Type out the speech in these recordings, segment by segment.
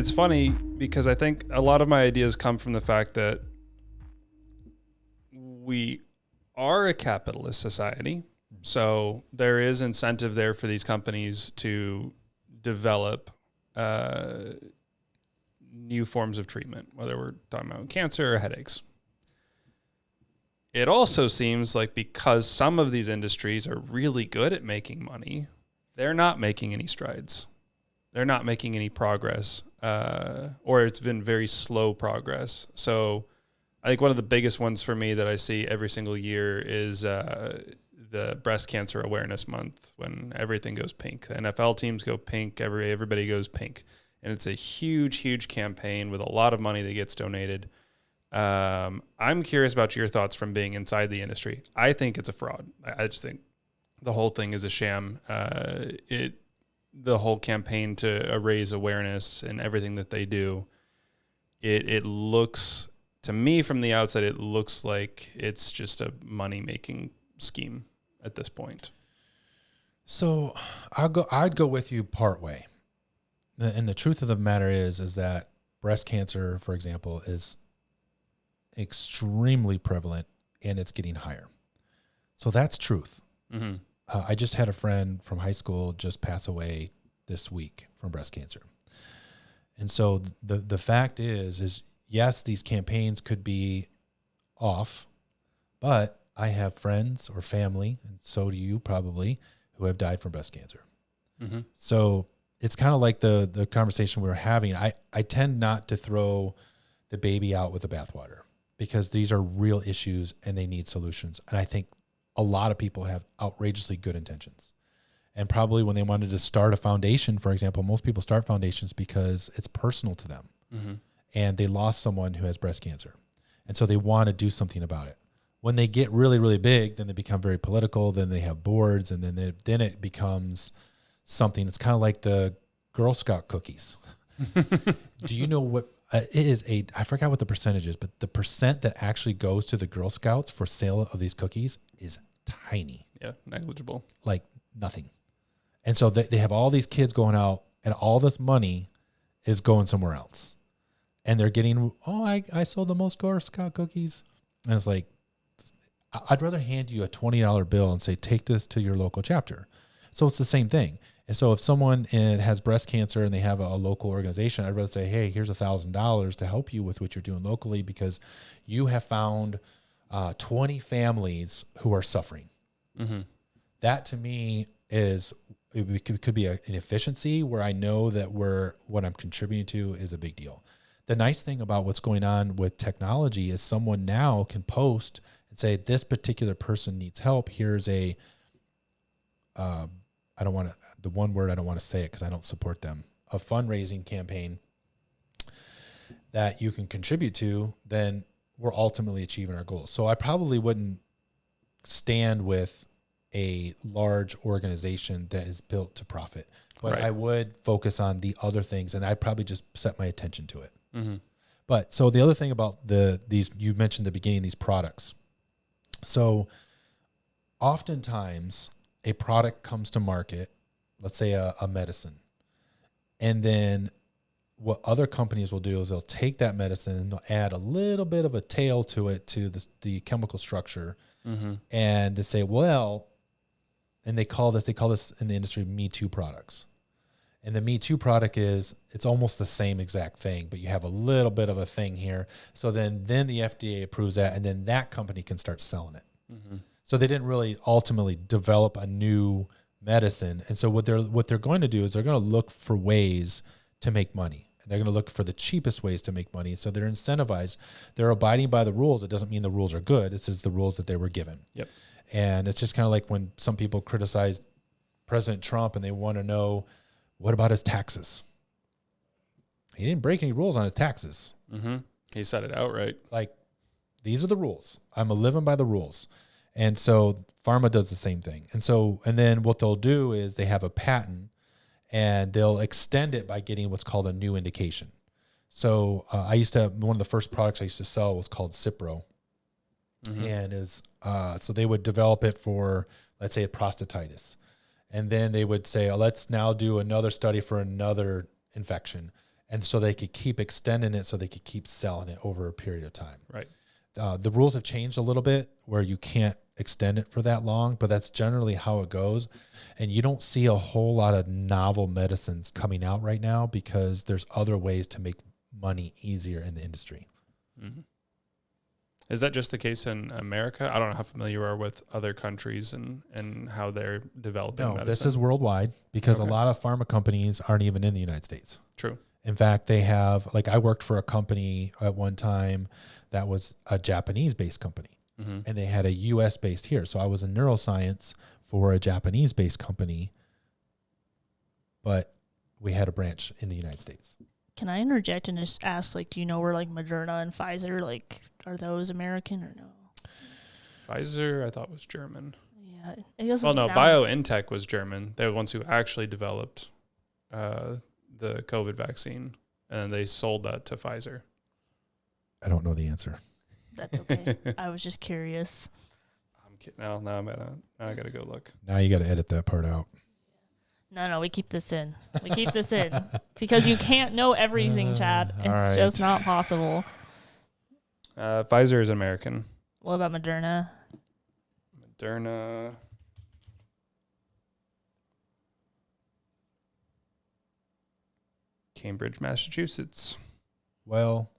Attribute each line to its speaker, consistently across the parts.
Speaker 1: it's funny because I think a lot of my ideas come from the fact that we are a capitalist society. So there is incentive there for these companies to develop new forms of treatment, whether we're talking about cancer or headaches. It also seems like because some of these industries are really good at making money, they're not making any strides. They're not making any progress, or it's been very slow progress. So I think one of the biggest ones for me that I see every single year is the Breast Cancer Awareness Month, when everything goes pink. The NFL teams go pink, everybody goes pink. And it's a huge, huge campaign with a lot of money that gets donated. I'm curious about your thoughts from being inside the industry. I think it's a fraud. I just think the whole thing is a sham. The whole campaign to raise awareness and everything that they do, it looks, to me from the outside, it looks like it's just a money-making scheme at this point.
Speaker 2: So I'd go with you part way. And the truth of the matter is that breast cancer, for example, is extremely prevalent and it's getting higher. So that's truth.
Speaker 1: Mm-hmm.
Speaker 2: I just had a friend from high school just pass away this week from breast cancer. And so the fact is yes, these campaigns could be off, but I have friends or family, and so do you probably, who have died from breast cancer. Mm-hmm. So it's kind of like the conversation we were having. I tend not to throw the baby out with the bathwater because these are real issues and they need solutions. And I think a lot of people have outrageously good intentions. And probably when they wanted to start a foundation, for example, most people start foundations because it's personal to them. Mm-hmm. And they lost someone who has breast cancer. And so they want to do something about it. When they get really, really big, then they become very political. Then they have boards, and then it becomes something. It's kind of like the Girl Scout cookies. Do you know what it is? I forgot what the percentage is, but the percent that actually goes to the Girl Scouts for sale of these cookies is tiny.
Speaker 1: Yeah, negligible.
Speaker 2: Like nothing. And so they have all these kids going out, and all this money is going somewhere else. And they're getting, I sold the most Girl Scout cookies. And it's like, I'd rather hand you a $20 bill and say, take this to your local chapter. So it's the same thing. And so if someone has breast cancer and they have a local organization, I'd rather say, hey, here's $1,000 to help you with what you're doing locally because you have found 20 families who are suffering. Mm-hmm. That to me could be an efficiency where I know that what I'm contributing to is a big deal. The nice thing about what's going on with technology is someone now can post and say, this particular person needs help. Here's the one word, I don't want to say it because I don't support them, a fundraising campaign that you can contribute to, then we're ultimately achieving our goals. So I probably wouldn't stand with a large organization that is built to profit, but right. I would focus on the other things and I'd probably just set my attention to it. Mm-hmm. But so the other thing about these, you mentioned at the beginning, these products. So oftentimes a product comes to market, let's say a medicine, and then what other companies will do is they'll take that medicine and they'll add a little bit of a tail to it, to the chemical structure, mm-hmm. and they say, well, and they call this in the industry Me Too products. And the Me Too product it's almost the same exact thing, but you have a little bit of a thing here. So then the FDA approves that, and then that company can start selling it. Mm-hmm. So they didn't really ultimately develop a new medicine. And so what they're going to do is they're going to look for ways to make money. They're going to look for the cheapest ways to make money. So they're incentivized. They're abiding by the rules. It doesn't mean the rules are good. It's just the rules that they were given.
Speaker 1: Yep.
Speaker 2: And it's just kind of like when some people criticize President Trump and they want to know, what about his taxes? He didn't break any rules on his taxes.
Speaker 1: Mm-hmm. He said it outright.
Speaker 2: Like, these are the rules. I'm living by the rules. And so Pharma does the same thing. And then what they'll do is they have a patent and they'll extend it by getting what's called a new indication. So one of the first products I used to sell was called Cipro. Mm-hmm. And so they would develop it for, let's say, a prostatitis. And then they would say, let's now do another study for another infection. And so they could keep extending it so they could keep selling it over a period of time.
Speaker 1: Right.
Speaker 2: The rules have changed a little bit where you can't extend it for that long, but that's generally how it goes. And you don't see a whole lot of novel medicines coming out right now because there's other ways to make money easier in the industry.
Speaker 1: Mm-hmm. Is that just the case in America? I don't know how familiar you are with other countries and how they're developing medicine.
Speaker 2: This is worldwide because a lot of pharma companies aren't even in the United States.
Speaker 1: True.
Speaker 2: In fact, they have, like I worked for a company at one time that was a Japanese-based company, and they had a U.S.-based here. So I was in neuroscience for a Japanese-based company, but we had a branch in the United States.
Speaker 3: Can I interject and just ask, like, do you know where, like, Moderna and Pfizer, like, are those American or no?
Speaker 1: Pfizer, I thought, was German.
Speaker 3: Yeah. It doesn't
Speaker 1: Well, no,
Speaker 3: sound-
Speaker 1: BioNTech was German. They're the ones who actually developed the COVID vaccine, and they sold that to Pfizer.
Speaker 2: I don't know the answer.
Speaker 3: That's okay. I was just curious.
Speaker 1: I'm kidding. Now I gotta go look.
Speaker 2: Now you got to edit that part out.
Speaker 3: No, we keep this in. We keep this in. Because you can't know everything, Chad. It's just not possible.
Speaker 1: Pfizer is American.
Speaker 3: What about Moderna?
Speaker 1: Moderna. Cambridge, Massachusetts.
Speaker 2: Well,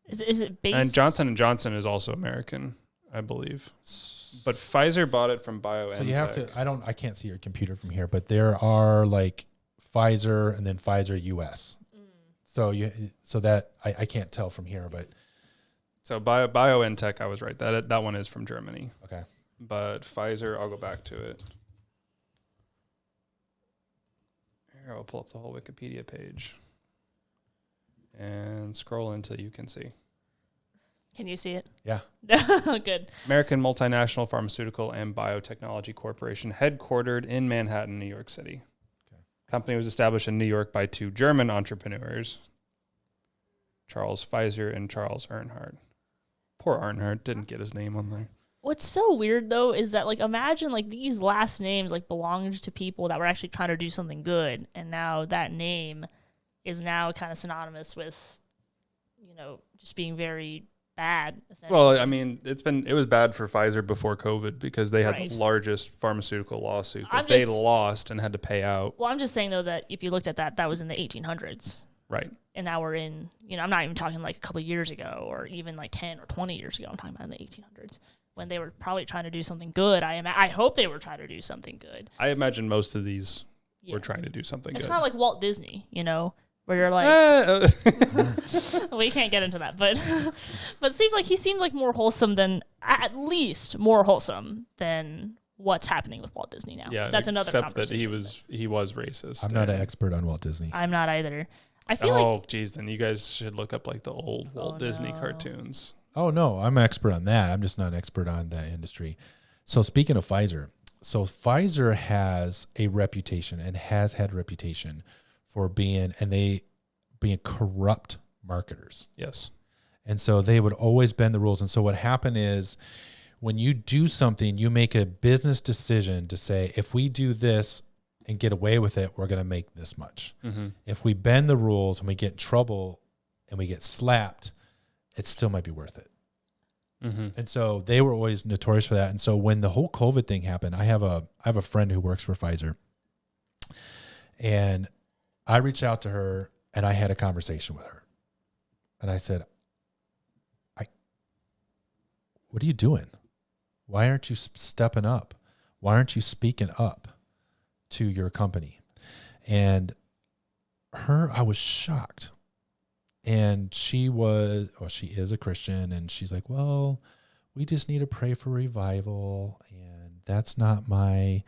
Speaker 3: Is it based?
Speaker 1: And Johnson & Johnson is also American, I believe. But Pfizer bought it from BioNTech.
Speaker 2: so you have to, I can't see your computer from here, but there are like Pfizer and then Pfizer US. So that I can't tell from here, but
Speaker 1: So BioNTech, I was right. That one is from Germany.
Speaker 2: okay.
Speaker 1: But Pfizer, I'll go back to it. Here, I'll pull up the whole Wikipedia page and scroll until you can see.
Speaker 3: Can you see it?
Speaker 2: Yeah.
Speaker 3: Good.
Speaker 1: American Multinational Pharmaceutical and Biotechnology Corporation, headquartered in Manhattan, New York City.
Speaker 2: Okay.
Speaker 1: Company was established in New York by two German entrepreneurs, Charles Pfizer and Charles Earnhardt. Poor Earnhardt didn't get his name on there.
Speaker 3: What's so weird, though, is that, like, imagine, like, these last names, like, belonged to people that were actually trying to do something good, and now that name is now kind of synonymous with, you know, just being very bad.
Speaker 1: Well, I mean, it was bad for Pfizer before COVID because they had
Speaker 3: Right.
Speaker 1: the largest pharmaceutical lawsuit that
Speaker 3: I'm
Speaker 1: they
Speaker 3: just-
Speaker 1: lost and had to pay out.
Speaker 3: Well, I'm just saying, though, that if you looked at that was in the 1800s.
Speaker 1: Right.
Speaker 3: And now we're in, you know, I'm not even talking like a couple of years ago or even like 10 or 20 years ago. I'm talking about in the 1800s when they were probably trying to do something good. I hope they were trying to do something good.
Speaker 1: I imagine most of these
Speaker 3: Yeah.
Speaker 1: were trying to do something
Speaker 3: It's
Speaker 1: good.
Speaker 3: kind of like Walt Disney, you know, where you're like, we can't get into that, but but it seems like he seemed like more wholesome than, at least more wholesome than what's happening with Walt Disney now.
Speaker 1: Yeah,
Speaker 3: That's another
Speaker 1: except that
Speaker 3: conversation.
Speaker 1: he was racist.
Speaker 2: I'm not an
Speaker 1: and-
Speaker 2: expert on Walt Disney.
Speaker 3: I'm not either. I feel like,
Speaker 1: Oh, geez, then you guys should look up like the old Walt Disney
Speaker 3: no.
Speaker 1: cartoons.
Speaker 2: Oh, no, I'm an expert on that. I'm just not an expert on that industry. So speaking of Pfizer, so Pfizer has a reputation and has had a reputation for being corrupt marketers.
Speaker 1: Yes.
Speaker 2: And so they would always bend the rules. And so what happened is when you do something, you make a business decision to say, if we do this and get away with it, we're going to make this much.
Speaker 1: Mm-hmm.
Speaker 2: If we bend the rules and we get in trouble and we get slapped, it still might be worth it.
Speaker 1: Mm-hmm.
Speaker 2: And so they were always notorious for that. And so when the whole COVID thing happened, I have a friend who works for Pfizer, and I reached out to her and I had a conversation with her, and I said, what are you doing? Why aren't you stepping up? Why aren't you speaking up to your company? And I was shocked. And she is a Christian, and she's like, well, we just need to pray for revival, and that's not my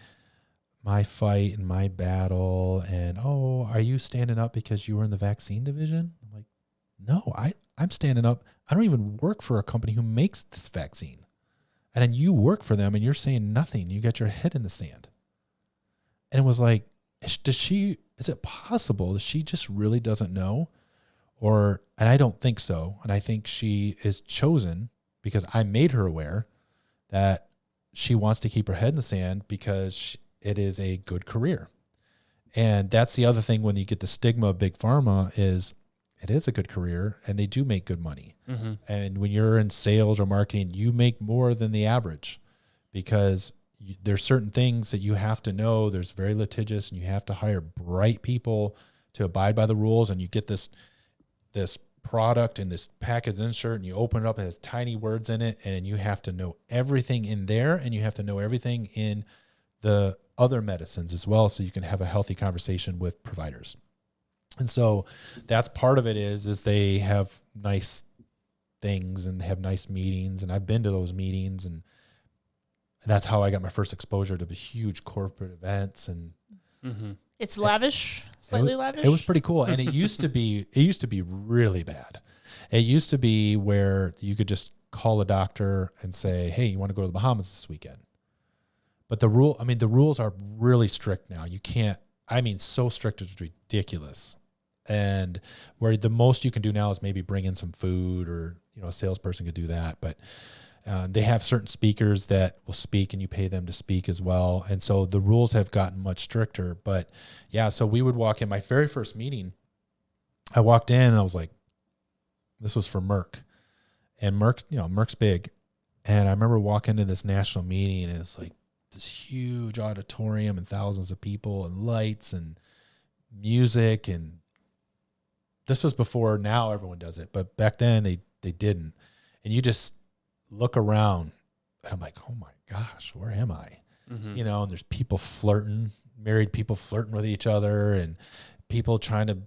Speaker 2: fight and my battle. And, oh, are you standing up because you were in the vaccine division? I'm like, no, I'm standing up. I don't even work for a company who makes this vaccine. And then you work for them and you're saying nothing. You got your head in the sand. And it was like, is it possible that she just really doesn't know? And I don't think so. And I think she is chosen because I made her aware that she wants to keep her head in the sand because it is a good career. And that's the other thing when you get the stigma of big pharma is it is a good career and they do make good money.
Speaker 1: Mm-hmm.
Speaker 2: And when you're in sales or marketing, you make more than the average because there's certain things that you have to know. There's very litigious and you have to hire bright people to abide by the rules. And you get this product in this package insert and you open it up and it has tiny words in it and you have to know everything in there and you have to know everything in the other medicines as well so you can have a healthy conversation with providers. And so that's part of it is they have nice things and have nice meetings, and I've been to those meetings, and that's how I got my first exposure to the huge corporate events. And
Speaker 3: it's lavish, slightly lavish.
Speaker 2: It was pretty cool, and it used to be really bad. It used to be where you could just call a doctor and say, "Hey, you want to go to the Bahamas this weekend?" But the rules are really strict now. You can't. So strict it's ridiculous. And where the most you can do now is maybe bring in some food, or a salesperson could do that. But they have certain speakers that will speak, and you pay them to speak as well. And so the rules have gotten much stricter. But yeah, so we would walk in. My very first meeting, I walked in and I was like, this was for Merck, and Merck's big. And I remember walking into this national meeting, and it's like this huge auditorium and thousands of people and lights and music, and this was before now everyone does it, but back then they didn't. And you just look around and I'm like, oh my gosh, where am I? And there's people married people flirting with each other, and people trying to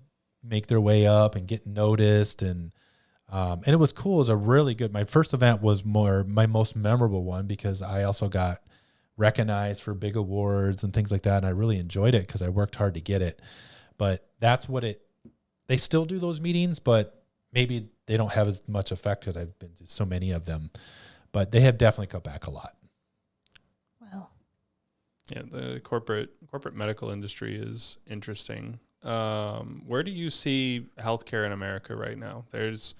Speaker 2: make their way up and get noticed. And it was cool. It was a really good, my first event was my most memorable one because I also got recognized for big awards and things like that. And I really enjoyed it because I worked hard to get it. But that's what they still do those meetings, but maybe they don't have as much effect because I've been to so many of them. But they have definitely cut back a lot.
Speaker 3: Well,
Speaker 1: yeah, the corporate medical industry is interesting. Where do you see healthcare in America right now? It's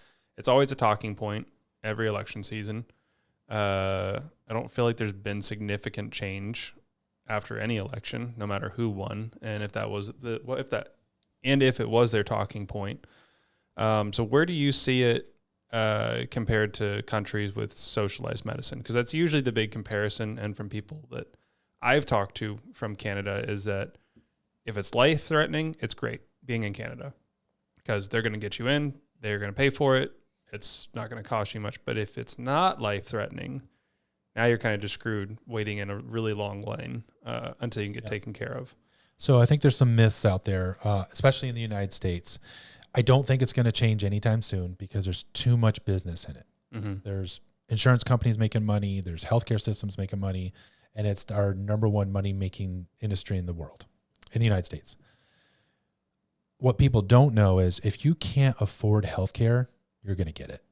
Speaker 1: always a talking point every election season. I don't feel like there's been significant change after any election, no matter who won, and if it was their talking point. So where do you see it compared to countries with socialized medicine? Because that's usually the big comparison. And from people that I've talked to from Canada is that if it's life-threatening, it's great being in Canada because they're going to get you in, they're going to pay for it, it's not going to cost you much. But if it's not life-threatening, now you're kind of just screwed waiting in a really long line until you can get taken care of.
Speaker 2: So I think there's some myths out there, especially in the United States. I don't think it's going to change anytime soon because there's too much business in it. There's insurance companies making money. There's healthcare systems making money. And it's our number one money-making industry in the world, in the United States. What people don't know is if you can't afford healthcare, you're going to get it.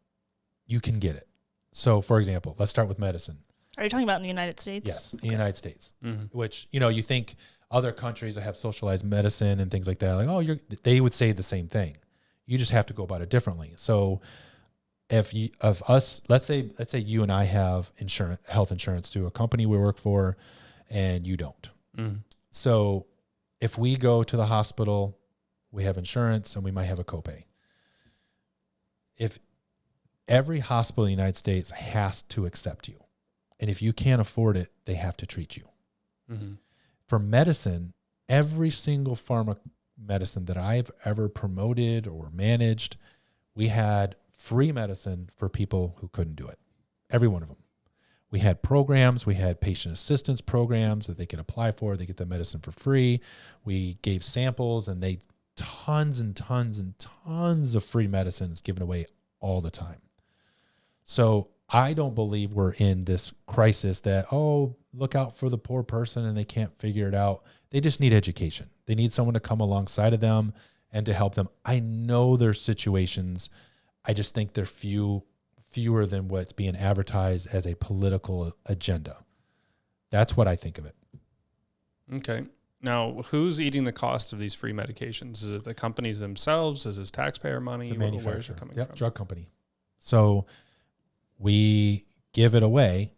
Speaker 2: You can get it. So, for example, let's start with medicine.
Speaker 3: Are you talking about in the United States?
Speaker 2: Yes, in the United States, which, you think other countries that have socialized medicine and things like that, like, they would say the same thing. You just have to go about it differently. So let's say you and I have health insurance through a company we work for and you don't. So if we go to the hospital, we have insurance and we might have a copay. If every hospital in the United States has to accept you, and if you can't afford it, they have to treat you. For medicine, every single pharma medicine that I've ever promoted or managed, we had free medicine for people who couldn't do it. Every one of them. We had programs. We had patient assistance programs that they can apply for. They get the medicine for free. We gave samples, and tons and tons and tons of free medicines given away all the time. So I don't believe we're in this crisis that, look out for the poor person and they can't figure it out. They just need education. They need someone to come alongside of them and to help them. I know there's situations. I just think they're fewer than what's being advertised as a political agenda. That's what I think of it.
Speaker 1: Okay. Now, who's eating the cost of these free medications? Is it the companies themselves? Is this taxpayer money?
Speaker 2: The manufacturer.
Speaker 1: Where's it coming from?
Speaker 2: Drug company. So we give it away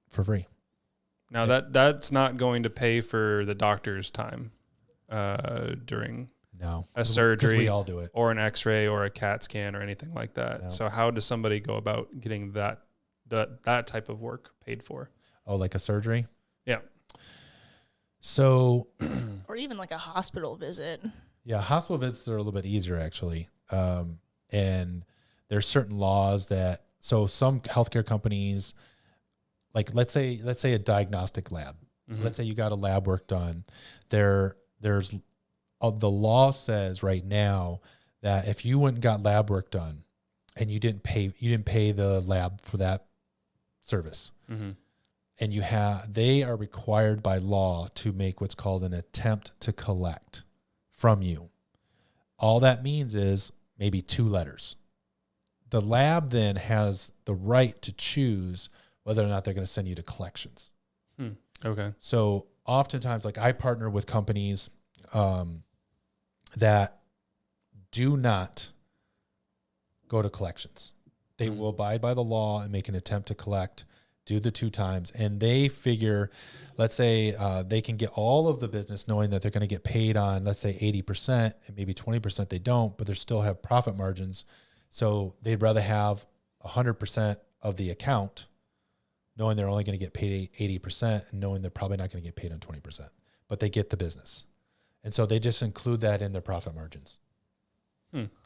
Speaker 2: for free.
Speaker 1: Now, that's not going to pay for the doctor's time. during
Speaker 2: No.
Speaker 1: a
Speaker 2: 'Cause
Speaker 1: surgery
Speaker 2: we all do it.
Speaker 1: or an X-ray or a CAT scan or anything like that.
Speaker 2: No.
Speaker 1: So how does somebody go about getting that type of work paid for?
Speaker 2: Oh, like a surgery?
Speaker 1: Yeah.
Speaker 2: So,
Speaker 3: Or even like a hospital visit.
Speaker 2: yeah, hospital visits are a little bit easier actually. And there's certain laws that, so some healthcare companies, like let's say a diagnostic lab.
Speaker 1: Mhm.
Speaker 2: Let's say you got a lab work done. There's the law says right now that if you went and got lab work done and you didn't pay the lab for that service,
Speaker 1: Mhm.
Speaker 2: and they are required by law to make what's called an attempt to collect from you. All that means is maybe 2 letters. The lab then has the right to choose whether or not they're going to send you to collections.
Speaker 1: Okay.
Speaker 2: So oftentimes, like I partner with companies that do not go to collections. They will abide by the law and make an attempt to collect, do the 2 times, and they figure, let's say they can get all of the business knowing that they're going to get paid on, let's say 80%, and maybe 20% they don't, but they still have profit margins. So they'd rather have 100% of the account knowing they're only going to get paid 80% and knowing they're probably not going to get paid on 20%, but they get the business. And so they just include that in their profit margins.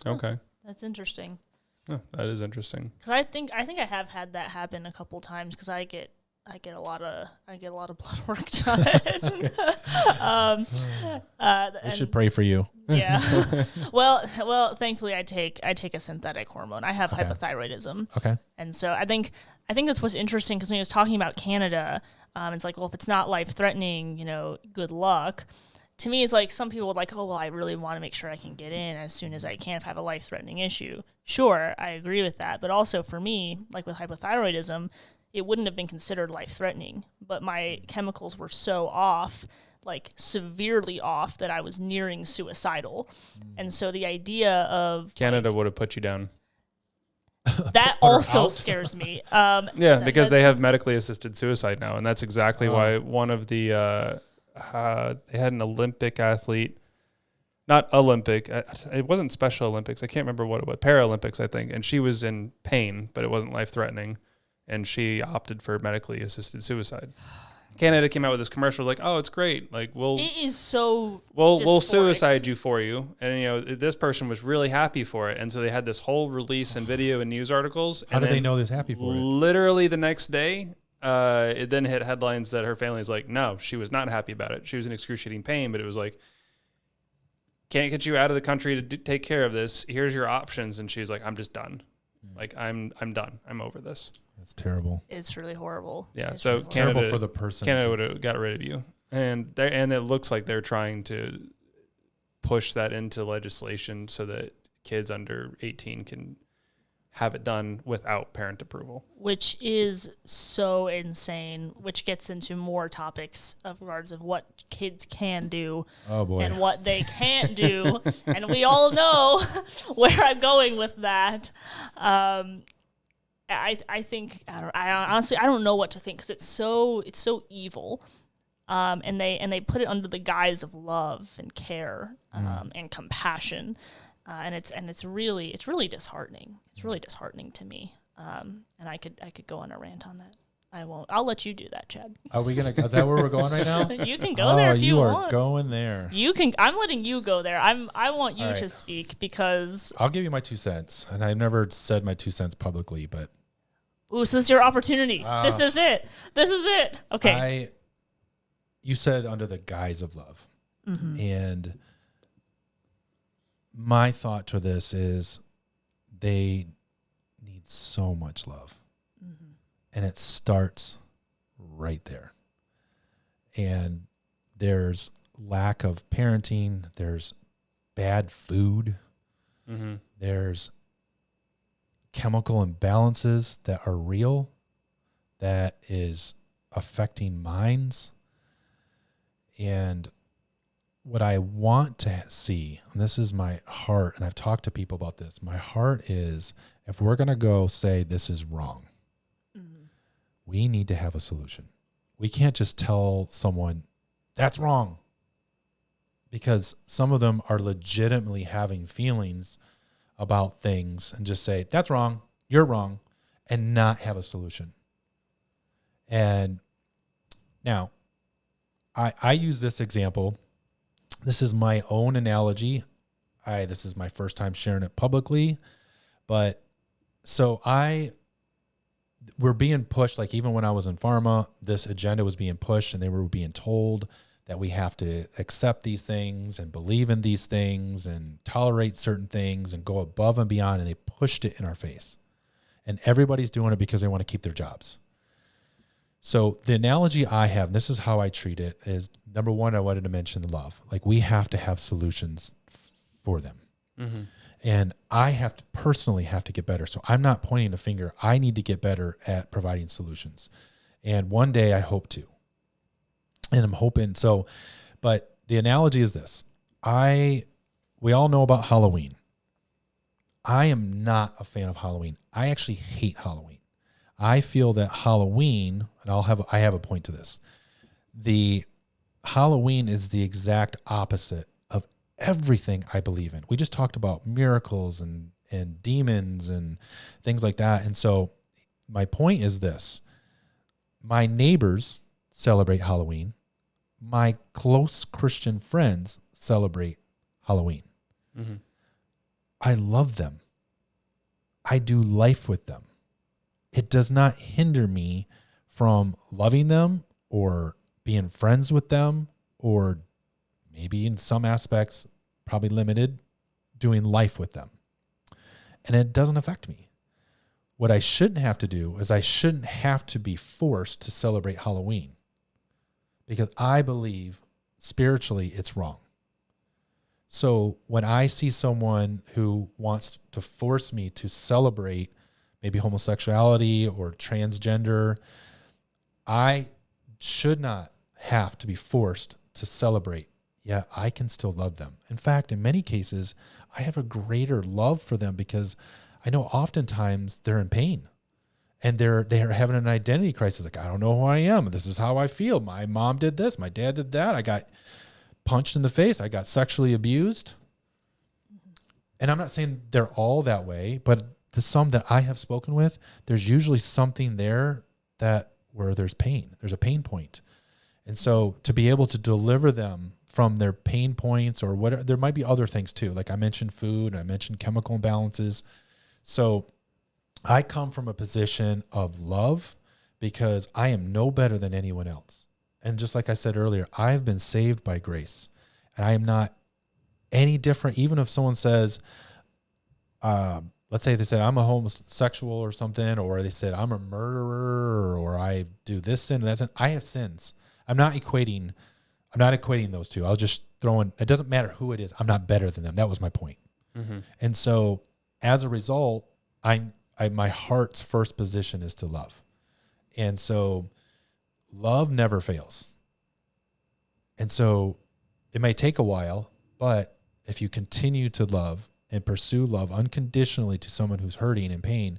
Speaker 1: Okay.
Speaker 3: That's interesting.
Speaker 1: Oh, that is interesting.
Speaker 3: Because I think I have had that happen a couple times because I get a lot of blood work done.
Speaker 2: We should pray for you.
Speaker 3: Yeah. well, thankfully I take a synthetic hormone. I have hypothyroidism.
Speaker 2: Okay.
Speaker 3: And so I think that's what's interesting because when he was talking about Canada, it's like, well, if it's not life threatening, good luck. To me, it's like some people would like, oh, well, I really want to make sure I can get in as soon as I can if I have a life-threatening issue. Sure, I agree with that. But also for me, like with hypothyroidism, it wouldn't have been considered life-threatening. But my chemicals were so off, like severely off, that I was nearing suicidal. And so the idea of
Speaker 1: Canada would have put you down.
Speaker 3: that also scares me.
Speaker 1: Yeah, because they have medically assisted suicide now. And that's exactly why one of the... they had an Olympic athlete, not Olympic. It wasn't Special Olympics. I can't remember what it was. Paralympics, I think. And she was in pain, but it wasn't life-threatening. And she opted for medically assisted suicide. Canada came out with this commercial like, "Oh, it's great. Like
Speaker 3: it is so
Speaker 1: we'll suicide you for you." And this person was really happy for it. And so they had this whole release and video and news articles.
Speaker 2: How do they know this happy for it?
Speaker 1: Literally the next day, it then hit headlines that her family's like, no, she was not happy about it. She was in excruciating pain, but it was like, can't get you out of the country to take care of this. Here's your options. And she was like, I'm just done. Like, I'm done. I'm over this.
Speaker 2: That's terrible.
Speaker 3: It's really horrible.
Speaker 1: Yeah.
Speaker 3: It's
Speaker 1: So
Speaker 3: really
Speaker 1: Canada,
Speaker 2: terrible for the person.
Speaker 1: Canada would have got rid of you. And it looks like they're trying to push that into legislation so that kids under 18 can have it done without parent approval.
Speaker 3: Which is so insane, which gets into more topics of regards of what kids can do and what they can't do. And we all know where I'm going with that. I think, I honestly don't know what to think because it's so evil. And they put it under the guise of love and care and compassion. And it's really disheartening. It's really disheartening to me. And I could go on a rant on that. I won't. I'll let you do that, Chad.
Speaker 2: Is that where we're going right now?
Speaker 3: You can go there if you want.
Speaker 2: You are going there.
Speaker 3: You can. I'm letting you go there. I want you to speak because
Speaker 2: I'll give you my 2 cents. And I've never said my 2 cents publicly, but
Speaker 3: so this is your opportunity. This is it. Okay.
Speaker 2: You said under the guise of love.
Speaker 3: Mm-hmm.
Speaker 2: And my thought to this is they need so much love. Mm-hmm. And it starts right there. And there's lack of parenting. There's bad food.
Speaker 1: Mm-hmm.
Speaker 2: There's chemical imbalances that are real, that is affecting minds. And what I want to see, and this is my heart, and I've talked to people about this, my heart is if we're going to go say this is wrong, we need to have a solution. We can't just tell someone that's wrong because some of them are legitimately having feelings about things and just say, that's wrong, you're wrong, and not have a solution. And now, I use this example. This is my own analogy. This is my first time sharing it publicly. But so we're being pushed, like even when I was in pharma, this agenda was being pushed and they were being told that we have to accept these things and believe in these things and tolerate certain things and go above and beyond. And they pushed it in our face. And everybody's doing it because they want to keep their jobs. So the analogy I have, and this is how I treat it, is number one, I wanted to mention love. Like we have to have solutions for them. Mm-hmm. And I personally have to get better. So I'm not pointing a finger. I need to get better at providing solutions. And one day I hope to. And I'm hoping so, but the analogy is this. We all know about Halloween. I am not a fan of Halloween. I actually hate Halloween. I feel that Halloween, and I have a point to this. The Halloween is the exact opposite of everything I believe in. We just talked about miracles and demons and things like that. And so my point is this. My neighbors celebrate Halloween. My close Christian friends celebrate Halloween. Mm-hmm. I love them. I do life with them. It does not hinder me from loving them or being friends with them, or maybe in some aspects, probably limited, doing life with them. And it doesn't affect me. What I shouldn't have to do is I shouldn't have to be forced to celebrate Halloween, because I believe spiritually it's wrong. So when I see someone who wants to force me to celebrate maybe homosexuality or transgender, I should not have to be forced to celebrate. Yeah, I can still love them. In fact, in many cases, I have a greater love for them because I know oftentimes they're in pain and they're having an identity crisis. Like, I don't know who I am. This is how I feel. My mom did this. My dad did that. I got punched in the face. I got sexually abused. And I'm not saying they're all that way, but the some that I have spoken with, there's usually something there where there's pain. There's a pain point. And so to be able to deliver them from their pain points or whatever, there might be other things too. Like I mentioned food, and I mentioned chemical imbalances. So I come from a position of love because I am no better than anyone else. And just like I said earlier, I have been saved by grace, and I am not any different. Even if someone says, let's say they said I'm a homosexual or something, or they said I'm a murderer, or I do this sin and that sin. I have sins. I'm not equating those two. I'll just throw in, it doesn't matter who it is. I'm not better than them. That was my point. Mm-hmm. And so as a result, my heart's first position is to love. And so love never fails. And so it may take a while, but if you continue to love and pursue love unconditionally to someone who's hurting and pain,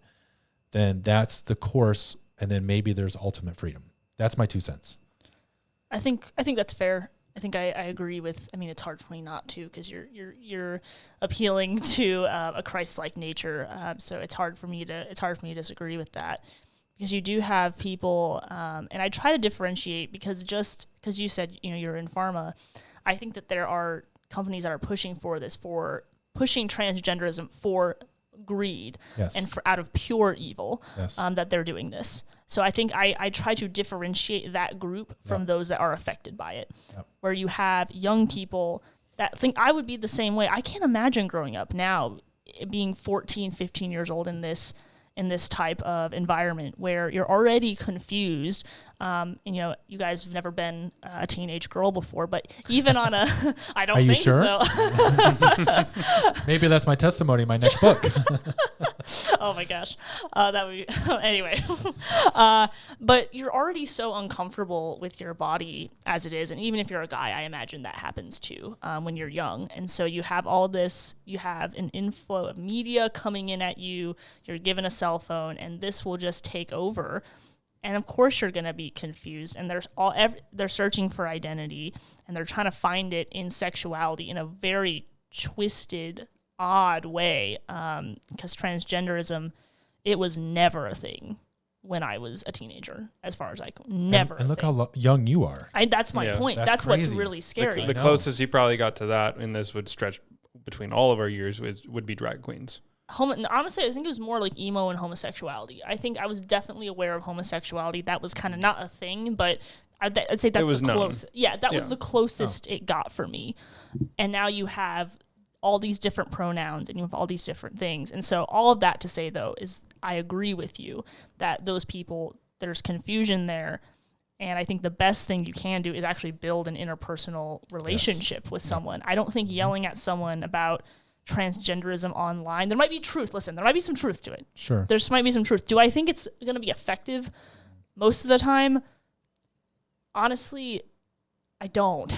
Speaker 2: then that's the course. And then maybe there's ultimate freedom. That's my 2 cents.
Speaker 3: I think that's fair. I think I agree with. I mean, it's hard for me not to, because you're appealing to a Christ-like nature. So it's hard for me to disagree with that, because you do have people, and I try to differentiate, because just because you said you're in pharma, I think that there are companies that are pushing transgenderism for greed, yes, and for out of pure evil, yes, that they're doing this. So I think I try to differentiate that group from, yep, those that are affected by it, yep, where you have young people that think I would be the same way. I can't imagine growing up now, being 14, 15 years old in this type of environment where you're already confused. You guys have never been a teenage girl before, but even on a, I don't think sure?
Speaker 2: so. Maybe that's my testimony in my next book.
Speaker 3: Oh my gosh. That would be, anyway. But you're already so uncomfortable with your body as it is. And even if you're a guy, I imagine that happens too, when you're young. And so you have all this, you have an inflow of media coming in at you, you're given a cell phone, and this will just take over. And of course you're going to be confused, and they're searching for identity, and they're trying to find it in sexuality in a very twisted, odd way, because transgenderism, it was never a thing when I was a teenager, as far as I can. Never.
Speaker 2: And look how young you are.
Speaker 3: That's my point. That's what's really scary.
Speaker 1: The closest you probably got to that, and this would stretch between all of our years, would be drag queens.
Speaker 3: Honestly, I think it was more like emo and homosexuality. I think I was definitely aware of homosexuality. That was kind of not a thing, but I'd say that's the closest. Yeah, that was the closest it got for me. And now you have all these different pronouns and you have all these different things. And so all of that to say, though, is I agree with you that those people, there's confusion there. And I think the best thing you can do is actually build an interpersonal relationship with someone. I don't think yelling at someone about transgenderism online, there might be truth. Listen, there might be some truth to it.
Speaker 2: Sure.
Speaker 3: There might be some truth. Do I think it's going to be effective most of the time? Honestly, I don't.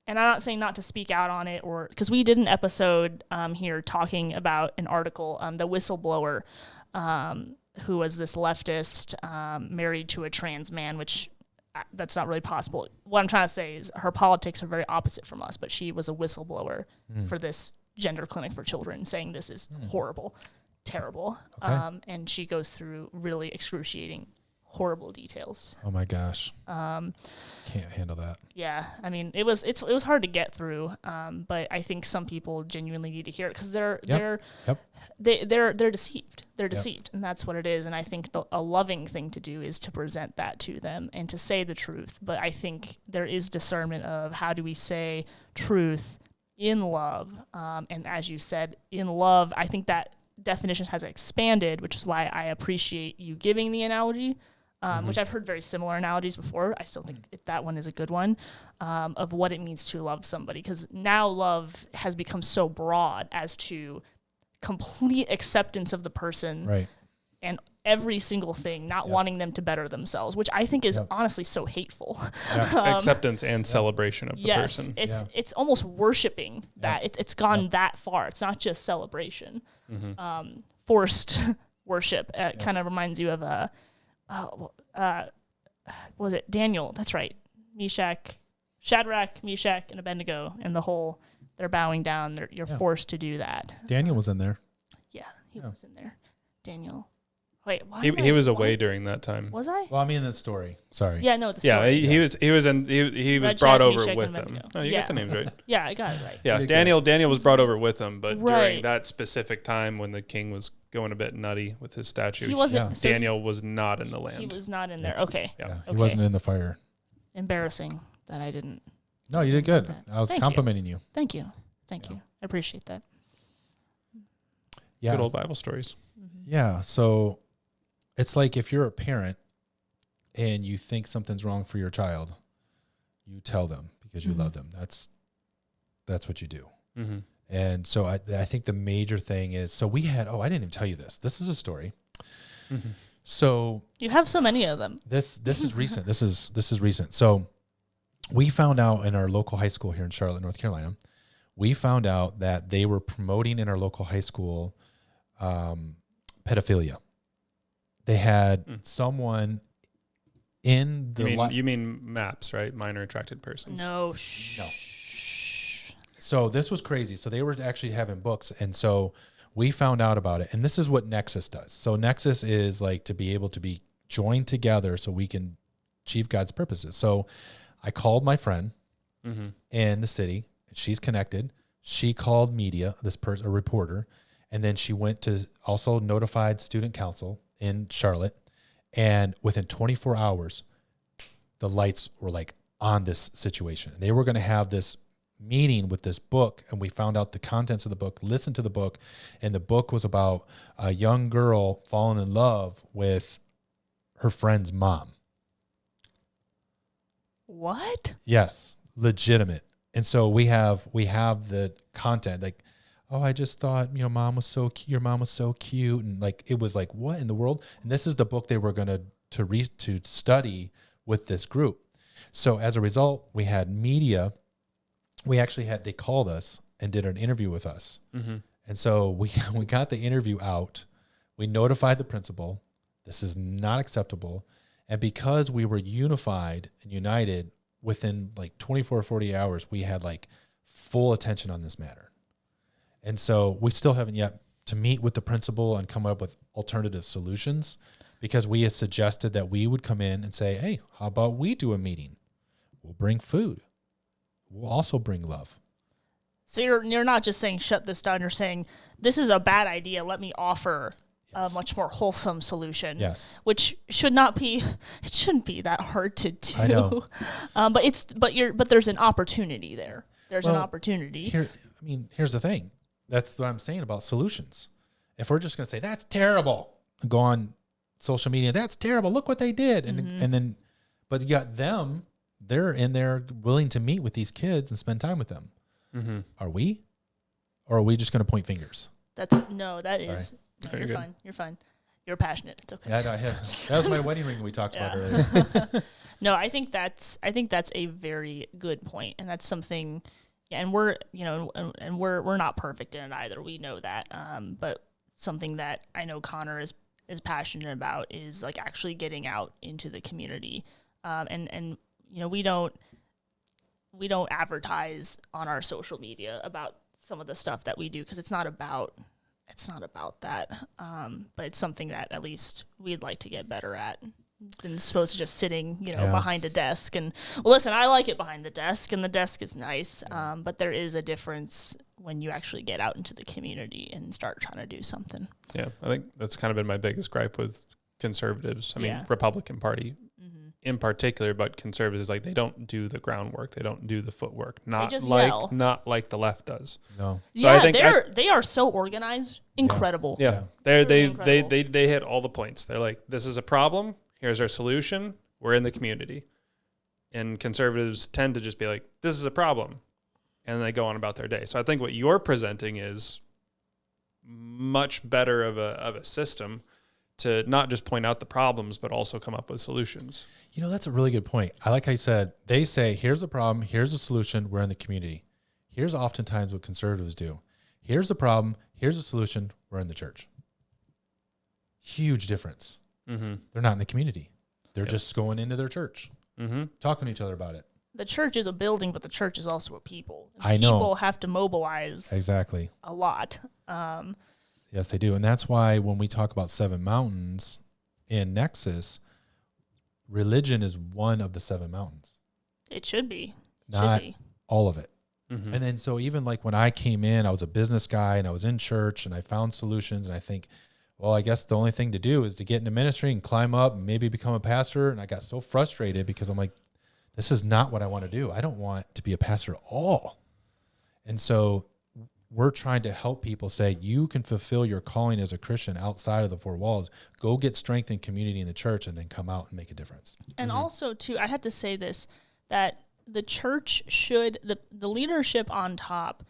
Speaker 3: And I'm not saying not to speak out on it, or because we did an episode here talking about an article, the whistleblower, who was this leftist married to a trans man, which that's not really possible. What I'm trying to say is her politics are very opposite from us, but she was a whistleblower for this gender clinic for children, saying this is horrible, terrible.
Speaker 2: Okay.
Speaker 3: And she goes through really excruciating, horrible details.
Speaker 2: Oh my gosh. Can't handle that.
Speaker 3: Yeah, I mean, it was hard to get through, but I think some people genuinely need to hear it because they're deceived. They're deceived, and that's what it is. And I think a loving thing to do is to present that to them and to say the truth. But I think there is discernment of how do we say truth in love, and as you said, in love. I think that definition has expanded, which is why I appreciate you giving the analogy. Which I've heard very similar analogies before. I still think that one is a good one, of what it means to love somebody. Because now love has become so broad as to complete acceptance of the person,
Speaker 2: right,
Speaker 3: and every single thing, not wanting them to better themselves, which I think is honestly so hateful.
Speaker 1: Acceptance and celebration of the person.
Speaker 3: It's almost worshiping that. It's gone that far. It's not just celebration. Forced worship. It kind of reminds you of what was it? Daniel. That's right. Shadrach, Meshach, and Abednego, and the whole, they're bowing down. You're forced to do that.
Speaker 2: Daniel was in there.
Speaker 3: Yeah, he was in there. Daniel. Wait, why?
Speaker 1: He was away during that time.
Speaker 3: Was I?
Speaker 2: Well, I mean, that story. Sorry.
Speaker 3: Yeah, no, the story.
Speaker 1: Yeah, he was brought over with them. No, you got the names right.
Speaker 3: Yeah, I got it right.
Speaker 1: Yeah, Daniel was brought over with them, but during that specific time when the king was going a bit nutty with his statue,
Speaker 3: he wasn't. So
Speaker 1: Daniel was not in the land.
Speaker 3: He was not in there. Okay.
Speaker 2: Yeah, he wasn't in the fire.
Speaker 3: Embarrassing that I didn't.
Speaker 2: No, you did good. I was complimenting you.
Speaker 3: Thank you. I appreciate that.
Speaker 2: Yeah.
Speaker 1: Good old Bible stories.
Speaker 2: Yeah. So it's like if you're a parent and you think something's wrong for your child, you tell them because you love them. That's what you do.
Speaker 1: Mm-hmm.
Speaker 2: And so I think the major thing is, so we had, I didn't even tell you this. This is a story. Mm-hmm. So
Speaker 3: you have so many of them.
Speaker 2: This is recent. This is recent. So we found out in our local high school here in Charlotte, North Carolina, we found out that they were promoting in our local high school pedophilia. They had someone in the...
Speaker 1: You mean MAPS, right? Minor attracted persons.
Speaker 3: No.
Speaker 2: So this was crazy. So they were actually having books. And so we found out about it. And this is what Nexus does. So Nexus is like to be able to be joined together so we can achieve God's purposes. So I called my friend in the city. She's connected. She called media, a reporter. And then she went to also notified student council in Charlotte. And within 24 hours, the lights were like on this situation. They were going to have this meeting with this book, and we found out the contents of the book, listened to the book, and the book was about a young girl falling in love with her friend's mom.
Speaker 3: What?
Speaker 2: Yes, legitimate. And so we have the content, like, I just thought, your mom was so cute. And like, it was like, what in the world? And this is the book they were going to study with this group. So as a result, we had media. They called us and did an interview with us. Mm-hmm. And so we got the interview out. We notified the principal. This is not acceptable. And because we were unified and united within like 24 or 40 hours, we had like full attention on this matter. And so we still haven't yet to meet with the principal and come up with alternative solutions, because we had suggested that we would come in and say, hey, how about we do a meeting? We'll bring food. We'll also bring love.
Speaker 3: So you're not just saying shut this down. You're saying this is a bad idea. Let me offer a much more wholesome solution.
Speaker 2: Yes.
Speaker 3: Which shouldn't be that hard to do.
Speaker 2: I know.
Speaker 3: But there's an opportunity there. There's an opportunity.
Speaker 2: Here's the thing. That's what I'm saying about solutions. If we're just going to say that's terrible, go on social media, that's terrible, look what they did, and then, but you got them. They're in there willing to meet with these kids and spend time with them. Mm-hmm. Are we? Or are we just going to point fingers?
Speaker 3: No, you're fine. You're fine. You're passionate. It's okay.
Speaker 2: That was my wedding ring we talked about earlier.
Speaker 3: No, I think that's a very good point, and that's something. Yeah, and we're not perfect in it either. We know that. But something that I know Connor is passionate about is like actually getting out into the community. And we don't advertise on our social media about some of the stuff that we do, because it's not about that. But it's something that at least we'd like to get better at than supposed to just sitting, behind a desk. And listen, I like it behind the desk, and the desk is nice. But there is a difference when you actually get out into the community and start trying to do something.
Speaker 1: Yeah, I think that's kind of been my biggest gripe with conservatives. I mean, Republican Party in particular, but conservatives, like, they don't do the groundwork. They don't do the footwork. Not like the left does.
Speaker 2: No.
Speaker 1: So I think
Speaker 3: they are so organized. Incredible.
Speaker 1: Yeah. They hit all the points. They're like, this is a problem. Here's our solution. We're in the community. And conservatives tend to just be like, this is a problem. And they go on about their day. So I think what you're presenting is much better of a system to not just point out the problems, but also come up with solutions.
Speaker 2: That's a really good point. I like how you said, they say, here's the problem, here's the solution, we're in the community. Here's oftentimes what conservatives do. Here's the problem, here's the solution, we're in the church. Huge difference. Mm-hmm. They're not in the community. They're just going into their church, talking to each other about it.
Speaker 3: The church is a building, but the church is also a people.
Speaker 2: I know.
Speaker 3: People have to mobilize
Speaker 2: exactly
Speaker 3: a lot.
Speaker 2: Yes, they do. And that's why when we talk about 7 mountains in Nexus, religion is one of the 7 mountains.
Speaker 3: It should be.
Speaker 2: Not all of it. Mm-hmm. And then so even like when I came in, I was a business guy and I was in church and I found solutions, and I think, well, I guess the only thing to do is to get into ministry and climb up and maybe become a pastor. And I got so frustrated because I'm like, this is not what I want to do. I don't want to be a pastor at all. And so we're trying to help people say, you can fulfill your calling as a Christian outside of the 4 walls. Go get strength in community in the church, and then come out and make a difference.
Speaker 3: And also, too, I had to say this, that the church should, the leadership on top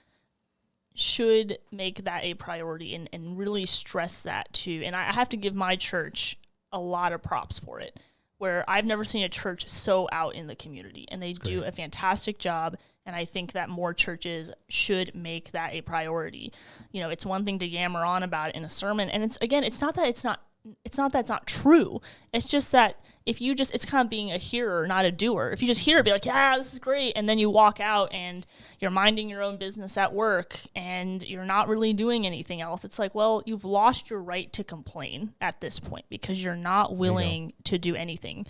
Speaker 3: should make that a priority and really stress that, too. And I have to give my church a lot of props for it, where I've never seen a church so out in the community, and they do a fantastic job. And I think that more churches should make that a priority. It's one thing to yammer on about it in a sermon, and it's not that it's not true. It's just that it's kind of being a hearer, not a doer. If you just hear it, be like, yeah, this is great, and then you walk out and you're minding your own business at work and you're not really doing anything else, it's like, well, you've lost your right to complain at this point because you're not willing to do anything.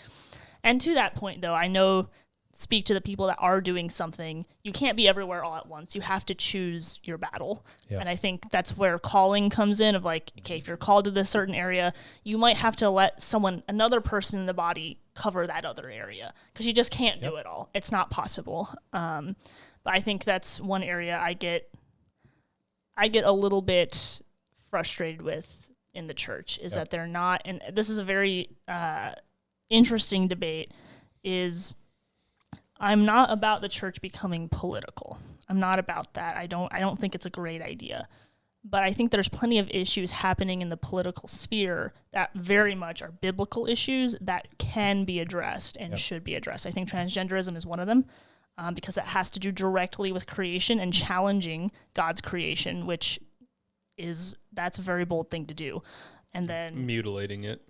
Speaker 3: And to that point, though, I know, speak to the people that are doing something, you can't be everywhere all at once. You have to choose your battle. Yeah. And I think that's where calling comes in, of like, okay, if you're called to this certain area, you might have to let another person in the body cover that other area, because you just can't do it all. It's not possible. But I think that's one area I get a little bit frustrated with in the church, is that they're not, and this is a very interesting debate, is I'm not about the church becoming political. I'm not about that. I don't think it's a great idea. But I think there's plenty of issues happening in the political sphere that very much are biblical issues that can be addressed and should be addressed. I think transgenderism is one of them, because it has to do directly with creation and challenging God's creation, that's a very bold thing to do. And then
Speaker 1: mutilating it.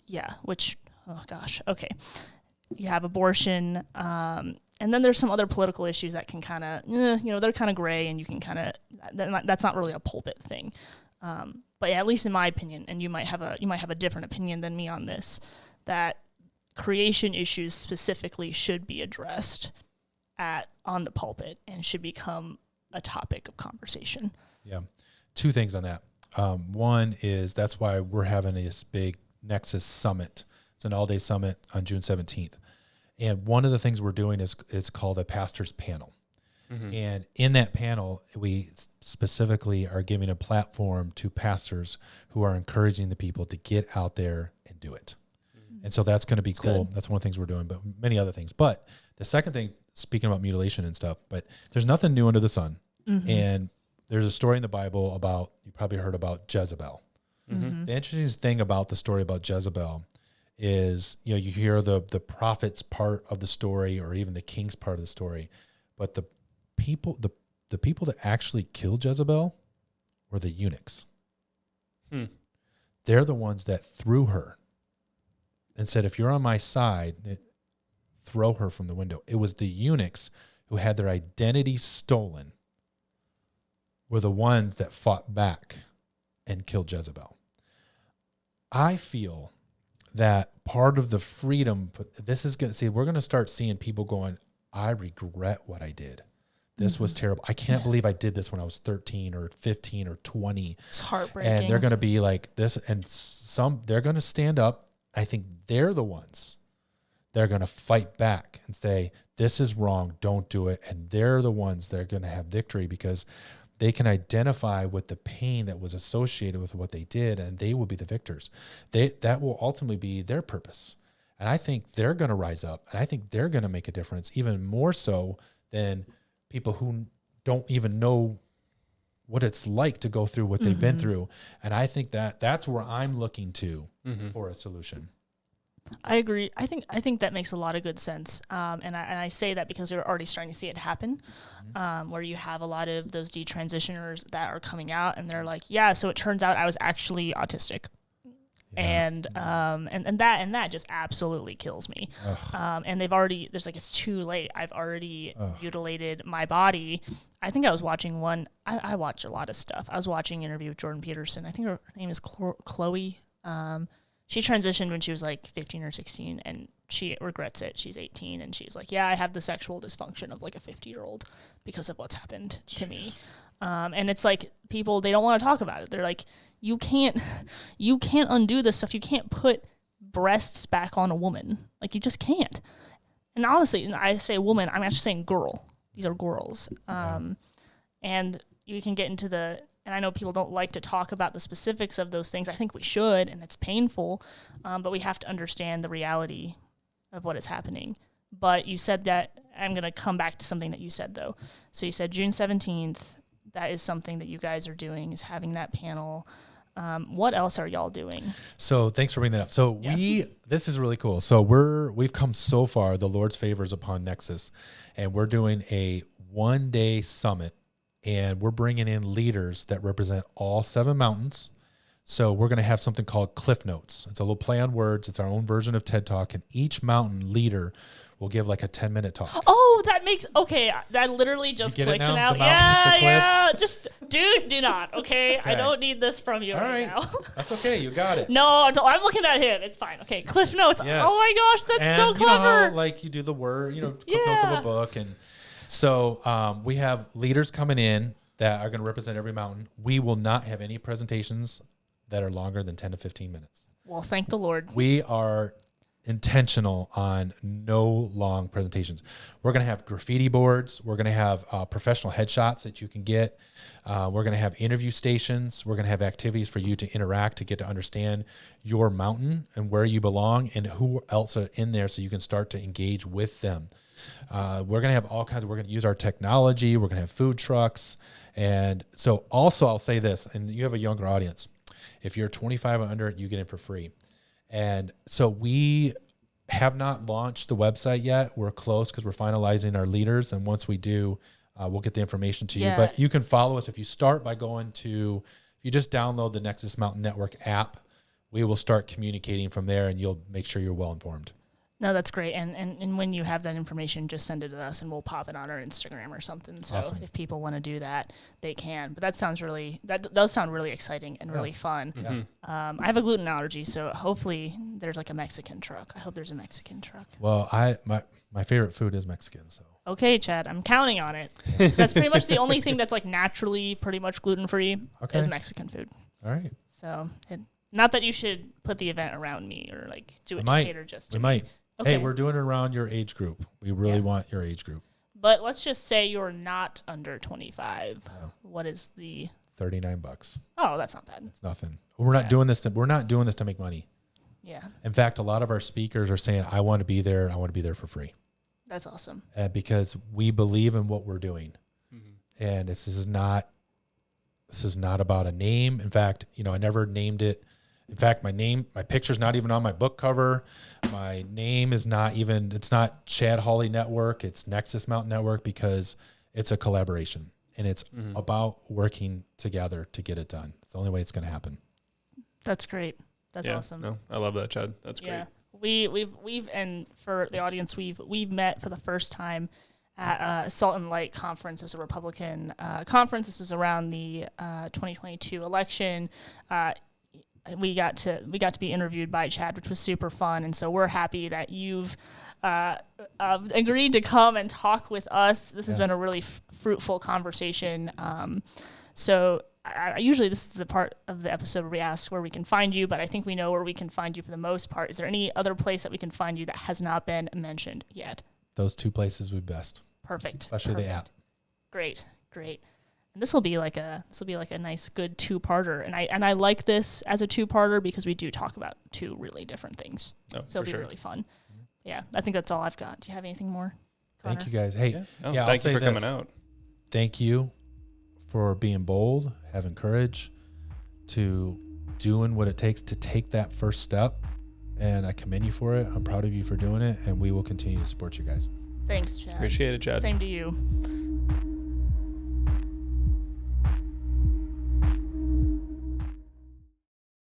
Speaker 3: Yeah. Which, oh gosh, okay. You have abortion, and then there's some other political issues that can kind of, they're kind of gray, and you can kind of, that's not really a pulpit thing. But yeah, at least in my opinion, and you might have a different opinion than me on this, that creation issues specifically should be addressed on the pulpit and should become a topic of conversation.
Speaker 2: Yeah. Two things on that. One is that's why we're having this big Nexus Summit. It's an all-day summit on June 17th. And one of the things we're doing is called a pastor's panel. Mm-hmm. And in that panel, we specifically are giving a platform to pastors who are encouraging the people to get out there and do it. Mm-hmm. And so that's going to be cool. Good. That's one of the things we're doing, but many other things. But the second thing, speaking about mutilation and stuff, but there's nothing new under the sun. Mm-hmm. And there's a story in the Bible about, you probably heard about Jezebel. Mm-hmm. The interesting thing about the story about Jezebel is, you hear the prophet's part of the story or even the king's part of the story, but the people that actually killed Jezebel were the eunuchs. They're the ones that threw her and said, if you're on my side, throw her from the window. It was the eunuchs who had their identity stolen were the ones that fought back and killed Jezebel. I feel that part of the freedom, we're going to start seeing people going, I regret what I did. This was terrible. I can't believe I did this when I was 13 or 15 or 20.
Speaker 3: It's heartbreaking.
Speaker 2: And they're going to be like this, and they're going to stand up. I think they're the ones. They're going to fight back and say, this is wrong, don't do it. And they're the ones that are going to have victory because they can identify with the pain that was associated with what they did, and they will be the victors. That will ultimately be their purpose. And I think they're going to rise up, and I think they're going to make a difference, even more so than people who don't even know what it's like to go through what they've been through. And I think that's where I'm looking to for a solution.
Speaker 3: I agree. I think that makes a lot of good sense. And I say that because we're already starting to see it happen, where you have a lot of those detransitioners that are coming out and they're like, yeah, so it turns out I was actually autistic. Yeah. And that just absolutely kills me. And there's like, it's too late. I've already mutilated my body. I think I was watching I watch a lot of stuff. I was watching an interview with Jordan Peterson. I think her name is Chloe. She transitioned when she was like 15 or 16 and she regrets it. She's 18 and she's like, yeah, I have the sexual dysfunction of like a 50-year-old because of what's happened to me. And it's like people, they don't want to talk about it. They're like, you can't undo this stuff. You can't put breasts back on a woman. Like you just can't. And honestly, I say woman, I'm actually saying girl. These are girls. And you can get into and I know people don't like to talk about the specifics of those things. I think we should, and it's painful, but we have to understand the reality of what is happening. But you said that, I'm going to come back to something that you said, though. So you said June 17th, that is something that you guys are doing, is having that panel. What else are y'all doing?
Speaker 2: So thanks for bringing that up. So this is really cool. So we've come so far, the Lord's favors upon Nexus, and we're doing a one-day summit. And we're bringing in leaders that represent all 7 mountains. So we're going to have something called Cliff Notes. It's a little play on words. It's our own version of TED Talk. And each mountain leader will give like a 10-minute talk.
Speaker 3: Oh, that literally just clicked now. Yeah. Just, dude, do not, okay? I don't need this from you right now.
Speaker 2: That's okay. You got it.
Speaker 3: No, I'm looking at him. It's fine. Okay, Cliff Notes. Yes. Oh my gosh, that's so clever.
Speaker 2: You know how, like, you do the word, Cliff Notes of a book. And so we have leaders coming in that are going to represent every mountain. We will not have any presentations that are longer than 10 to 15 minutes.
Speaker 3: Well, thank the Lord.
Speaker 2: We are intentional on no long presentations. We're going to have graffiti boards. We're going to have professional headshots that you can get. We're going to have interview stations. We're going to have activities for you to interact, to get to understand your mountain and where you belong and who else are in there so you can start to engage with them. We're going to have all kinds we're going to use our technology. We're going to have food trucks. And so also I'll say this, and you have a younger audience. If you're 25 or under, you get in for free. And so we have not launched the website yet. We're close because we're finalizing our leaders. And once we do, we'll get the information to you. But you can follow us if you start by if you just download the Nexus Mountain Network app, we will start communicating from there, and you'll make sure you're well informed.
Speaker 3: No, that's great. And when you have that information, just send it to us and we'll pop it on our Instagram or something. So
Speaker 2: Awesome.
Speaker 3: if people want to do that, they can. But that does sound really exciting and really fun.
Speaker 2: Yeah.
Speaker 3: I have a gluten allergy, so hopefully there's like a Mexican truck. I hope there's a Mexican truck.
Speaker 2: Well, my favorite food is Mexican, so.
Speaker 3: Okay, Chad, I'm counting on it. 'Cause that's pretty much the only thing that's like naturally pretty much gluten-free is Mexican food.
Speaker 2: All right.
Speaker 3: So not that you should put the event around me or like do it to cater just to
Speaker 2: We
Speaker 3: me.
Speaker 2: might.
Speaker 3: Okay.
Speaker 2: Hey, we're doing it around your age group. We really want your age group.
Speaker 3: But let's just say you're not under 25.
Speaker 2: No.
Speaker 3: What is the...
Speaker 2: $39.
Speaker 3: Oh, that's not bad.
Speaker 2: It's nothing. We're not doing this to make money.
Speaker 3: Yeah,
Speaker 2: In fact, a lot of our speakers are saying, I want to be there. I want to be there for free.
Speaker 3: that's awesome.
Speaker 2: Because we believe in what we're doing.
Speaker 1: Mm-hmm.
Speaker 2: And this is not about a name. In fact, I never named it. In fact, my picture's not even on my book cover. My name is it's not Chad Hawley Network. It's Nexus Mountain Network, because it's a collaboration, and it's about working together to get it done. It's the only way it's going to happen.
Speaker 3: That's great. That's awesome.
Speaker 1: No, I love that, Chad. That's great.
Speaker 3: Yeah, we've and for the audience, we've met for the first time at Salt and Light Conference. It was a Republican conference. This was around the 2022 election. We got to be interviewed by Chad, which was super fun, and so we're happy that you've agreed to come and talk with us. This has been a really fruitful conversation. So I usually this is the part of the episode where we ask where we can find you, but I think we know where we can find you for the most part. Is there any other place that we can find you that has not been mentioned yet?
Speaker 2: Those two places would be best.
Speaker 3: Perfect.
Speaker 2: Especially the app.
Speaker 3: Great. And this will be like a nice good two-parter. And I like this as a two-parter because we do talk about two really different things.
Speaker 1: Oh,
Speaker 3: so it'll be really fun. Yeah, I think that's all I've got. Do you have anything more, Connor?
Speaker 2: Thank you guys. Hey,
Speaker 1: thank you for coming out.
Speaker 2: Thank you for being bold, having courage, to doing what it takes to take that first step. And I commend you for it. I'm proud of you for doing it, and we will continue to support you guys.
Speaker 3: Thanks, Chad.
Speaker 1: Appreciate it, Chad.
Speaker 3: Same to you.